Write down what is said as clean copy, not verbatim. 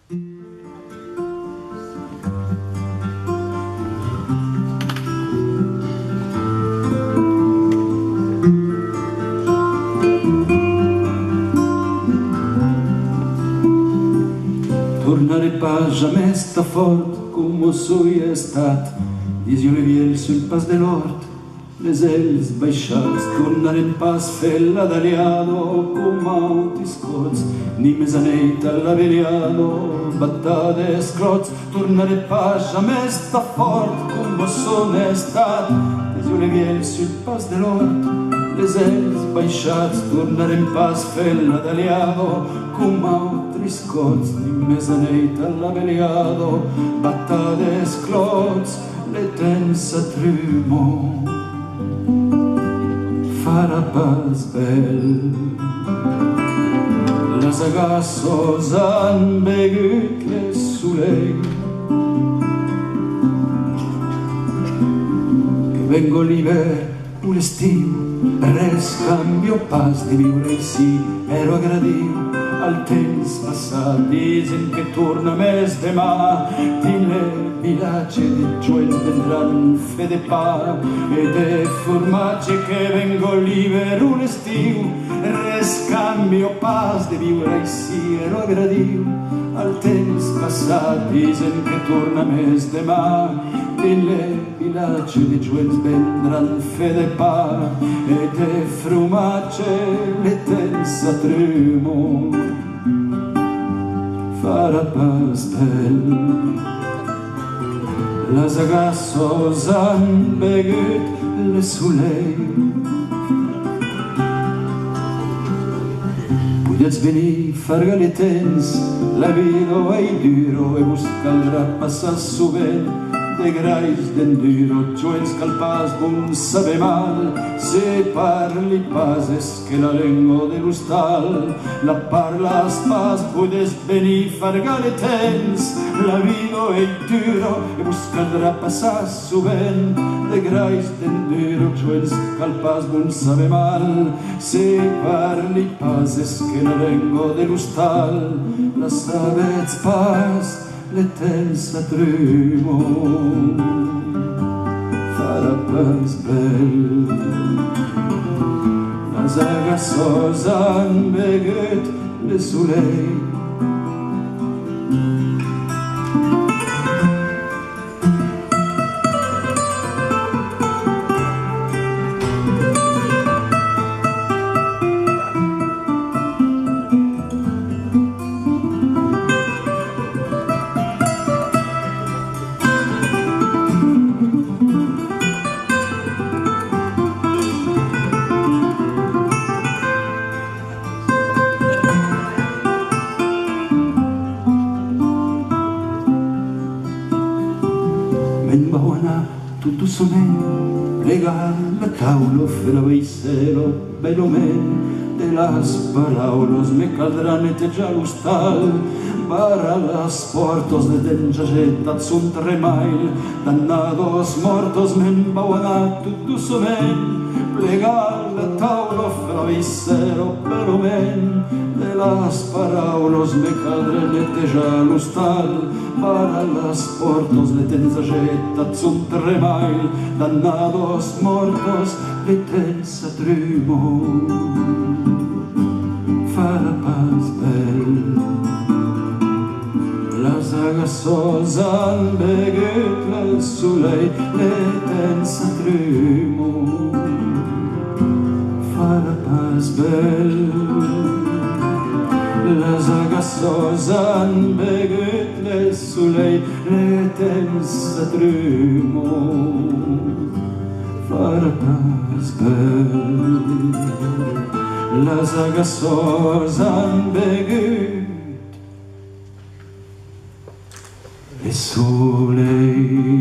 Tornaré pas jamais sta fort como soi estat. Dins jo leviel sul pas de l'hort, les els baixats. Tornarem pas fella d'aliado com autis cots, ni mesaneit all'aveliado, battades crots. Tornaré pas jamais sta fort como son estat. Dins jo leviel sul pas de l'hort, les els baixats. Tornarem pas fella d'aliado com autis cots, ni mesaneit all'aveliado, battades crots. L'etensa trumo farà pas bel. Les agassos han begut les solell. Que vengo l'hivern o l'estiu, res canvio pas de viure ici. Ero agradiu al temps passat, dicen que torna més demà. Dins el vilatge de joents vendran fe de pa e de formatge. Que vengo l'hivern o l'estiu, res canvio pas de viure ici. Ero agradiu al temps passat, dicen que torna més demà. Dins el vilatge de joents vendran fe de pa e de formatge. L'etensa tremor farà pas bel. Les agassos han begut les solell. Podets venir farga le temps, la vida è duro e vos caldrà passar sovent. De grais d'enduro, joents que el pas bon saber mal. Se parli pas és que la lengua de l'hostal la parlas pas. Podes venir fargar de temps, la vida è duro e vos caldrà passar sovent. De grais d'enduro, joents que el pas bon saber mal. Se parli pas és que la lengua de l'hostal la sabets pas. L'etensa tremor farà pas bel. Les agassos han begut les solell. Me'n vau anar tutto soment, plegar la taula, fer la veicelo, bellament. De las paraules me caldrà netejar l'hostal, barrar les portes de denjagetat son tremail. Dannados mortos me'n vau anar tutto soment, plegar la taula, fer la veicelo, bellament. De las paraules me caldrà netejar l'hostal, barrar les portes de denjagetat son tremail. Dannados mortos, l'etensa tremor farà pas bel. Les agassos han begut el solell, l'etensa tremor farà pas bel. Les agassos han begut el solell, l'etensa tremor farà pas bel. Les agassos han begut el solell.